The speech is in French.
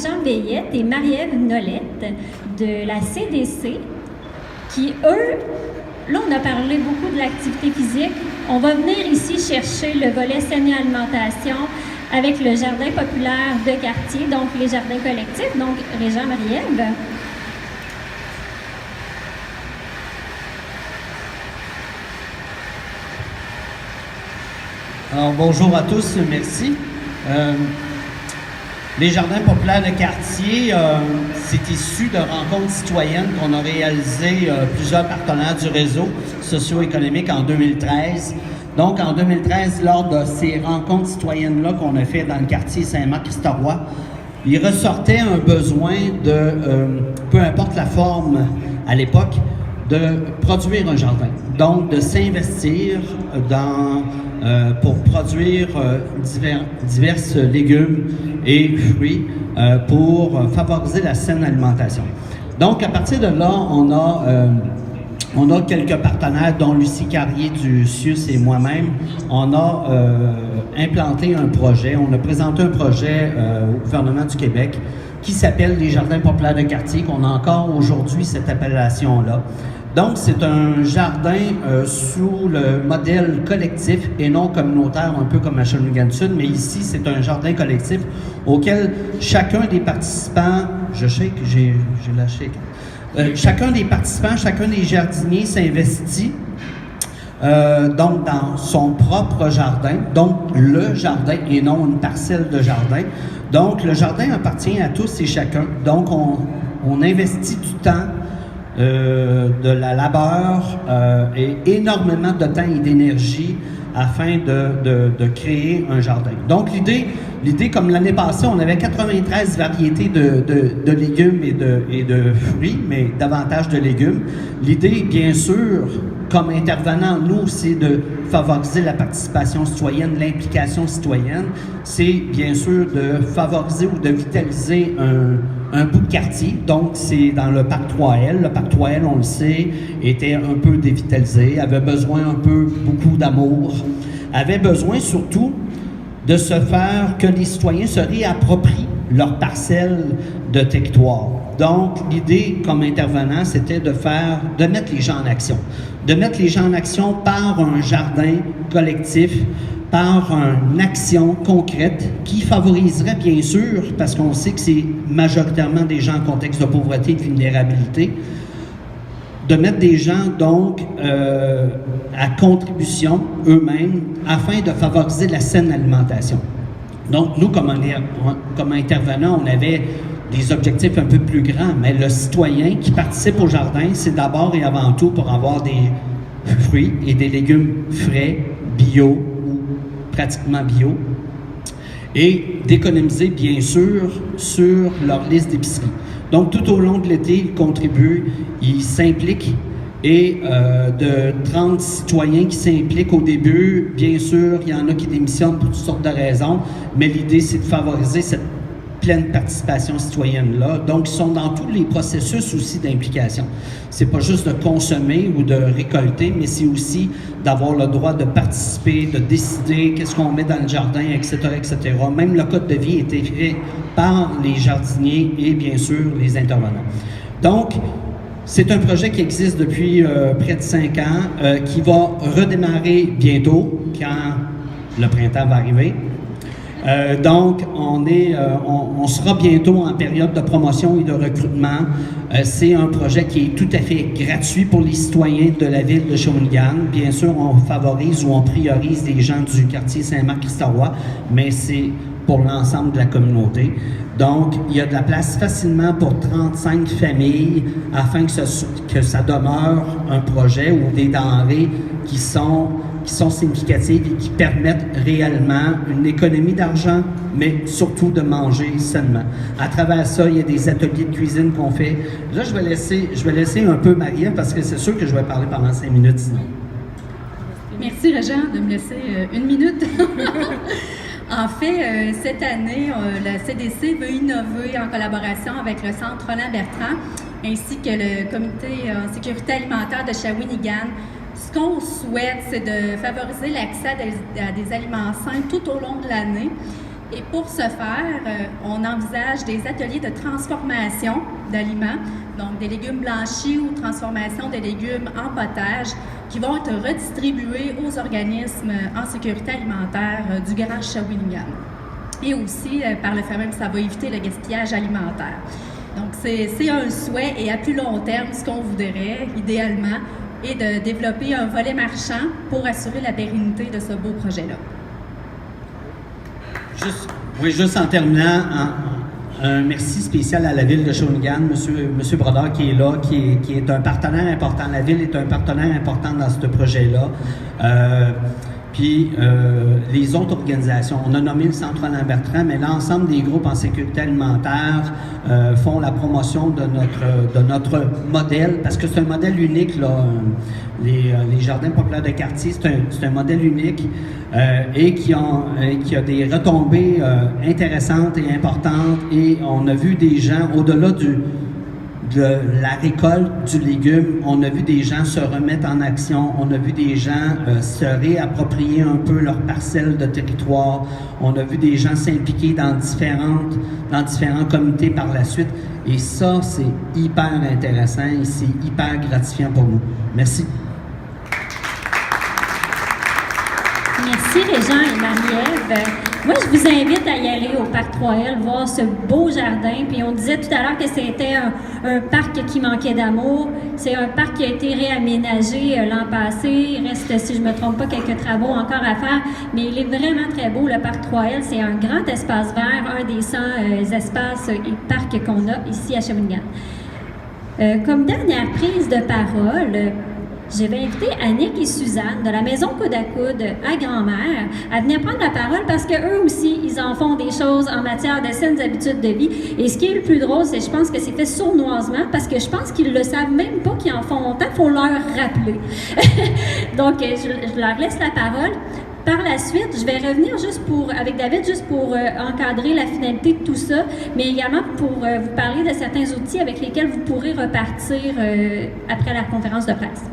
Régent Veillette et Marie-Ève Nolette de la CDC qui, eux, là, on a parlé beaucoup de l'activité physique. On va venir ici chercher le volet semi-alimentation avec le jardin populaire de quartier, donc les jardins collectifs. Donc, Régent, Marie-Ève. Alors, bonjour à tous, merci. Les jardins populaires de quartier, c'est issu de rencontres citoyennes qu'on a réalisées plusieurs partenaires du réseau socio-économique en 2013. Donc, en 2013, lors de ces rencontres citoyennes-là qu'on a fait dans le quartier Saint-Marc-Christoroy, il ressortait un besoin de, peu importe la forme à l'époque, de produire un jardin. Donc, de s'investir pour produire divers légumes et fruits pour favoriser la saine alimentation. Donc, à partir de là, on a quelques partenaires, dont Lucie Carrier du CIUS et moi-même. On a implanté un projet, on a présenté un projet au gouvernement du Québec qui s'appelle les Jardins populaires de quartier, qu'on a encore aujourd'hui cette appellation-là. Donc, c'est un jardin sous le modèle collectif et non communautaire, un peu comme à Shawinigan-Sud, mais ici, c'est un jardin collectif auquel chacun des participants, chacun des participants, chacun des jardiniers s'investit donc dans son propre jardin, donc le jardin et non une parcelle de jardin. Donc, le jardin appartient à tous et chacun. Donc, on investit du temps, de la labeur et énormément de temps et d'énergie afin de créer un jardin. Donc, l'idée, comme l'année passée, on avait 93 variétés de légumes et de fruits, mais davantage de légumes. L'idée, bien sûr, comme intervenant, nous, c'est de favoriser la participation citoyenne, l'implication citoyenne. C'est, bien sûr, de favoriser ou de vitaliser un bout de quartier. Donc, c'est dans le parc 3L. Le parc 3L, on le sait, était un peu dévitalisé, avait besoin beaucoup d'amour, avait besoin surtout de se faire que les citoyens se réapproprient leur parcelle de territoire. Donc, l'idée, comme intervenant, c'était de mettre les gens en action. De mettre les gens en action par un jardin collectif, par une action concrète qui favoriserait, bien sûr, parce qu'on sait que c'est majoritairement des gens en contexte de pauvreté et de vulnérabilité, de mettre des gens, donc, à contribution eux-mêmes afin de favoriser la saine alimentation. Donc, nous, comme intervenants, on avait des objectifs un peu plus grands, mais le citoyen qui participe au jardin, c'est d'abord et avant tout pour avoir des fruits et des légumes frais, bio ou pratiquement bio, et d'économiser, bien sûr, sur leur liste d'épicerie. Donc, tout au long de l'été, ils contribuent, ils s'impliquent, et de 30 citoyens qui s'impliquent au début, bien sûr, il y en a qui démissionnent pour toutes sortes de raisons, mais l'idée, c'est de favoriser cette pleine participation citoyenne-là. Donc, ils sont dans tous les processus aussi d'implication. C'est pas juste de consommer ou de récolter, mais c'est aussi d'avoir le droit de participer, de décider qu'est-ce qu'on met dans le jardin, etc., etc. Même le code de vie a été fait par les jardiniers et, bien sûr, les intervenants. Donc, c'est un projet qui existe depuis près de 5 ans, qui va redémarrer bientôt, quand le printemps va arriver. Donc, on sera bientôt en période de promotion et de recrutement. C'est un projet qui est tout à fait gratuit pour les citoyens de la ville de Shawinigan. Bien sûr, on favorise ou on priorise les gens du quartier Saint-Marc-Christoroy, mais c'est pour l'ensemble de la communauté. Donc, il y a de la place facilement pour 35 familles afin que ça demeure un projet ou des denrées qui sont significatives et qui permettent réellement une économie d'argent, mais surtout de manger sainement. À travers ça, il y a des ateliers de cuisine qu'on fait. Là, je vais laisser un peu Marie-Ève parce que c'est sûr que je vais parler pendant 5 minutes sinon. Merci, Régent, de me laisser 1 minute. En fait, cette année, la CDC veut innover en collaboration avec le Centre Roland Bertrand ainsi que le Comité en sécurité alimentaire de Shawinigan. Ce qu'on souhaite, c'est de favoriser l'accès à des aliments sains tout au long de l'année. Et pour ce faire, on envisage des ateliers de transformation d'aliments, donc des légumes blanchis ou transformation des légumes en potage qui vont être redistribués aux organismes en sécurité alimentaire du Grand Shawinigan. Et aussi, par le fait même, ça va éviter le gaspillage alimentaire. Donc, c'est un souhait et à plus long terme, ce qu'on voudrait, idéalement, est de développer un volet marchand pour assurer la pérennité de ce beau projet-là. Juste en terminant, un merci spécial à la Ville de Shawinigan, Monsieur Brodeur qui est là, qui est un partenaire important. La Ville est un partenaire important dans ce projet-là. Puis les autres organisations, on a nommé le Centre Roland Bertrand, mais l'ensemble des groupes en sécurité alimentaire font la promotion de notre modèle, parce que c'est un modèle unique, là. Les jardins populaires de quartier, c'est un modèle unique et qui a des retombées intéressantes et importantes. Et on a vu des gens, au-delà de la récolte du légume, on a vu des gens se remettre en action, on a vu des gens se réapproprier un peu leur parcelle de territoire, on a vu des gens s'impliquer dans différents comités par la suite, et ça, c'est hyper intéressant et c'est hyper gratifiant pour nous. Merci. Merci Régent et Marie-Ève. Moi, je vous invite à y aller au Parc 3L, voir ce beau jardin. Puis on disait tout à l'heure que c'était un parc qui manquait d'amour. C'est un parc qui a été réaménagé l'an passé. Il reste, si je ne me trompe pas, quelques travaux encore à faire. Mais il est vraiment très beau, le Parc 3L. C'est un grand espace vert, un des 100 espaces et parcs qu'on a ici à Shawinigan. Comme dernière prise de parole, je vais inviter Annick et Suzanne de la Maison Coude à Coude à Grand-Mère à venir prendre la parole parce qu'eux aussi, ils en font des choses en matière de saines habitudes de vie. Et ce qui est le plus drôle, c'est que je pense que c'est fait sournoisement parce que je pense qu'ils ne le savent même pas qu'ils en font longtemps, il faut leur rappeler. Donc, je leur laisse la parole. Par la suite, je vais revenir avec David, juste pour encadrer la finalité de tout ça, mais également pour vous parler de certains outils avec lesquels vous pourrez repartir après la conférence de presse.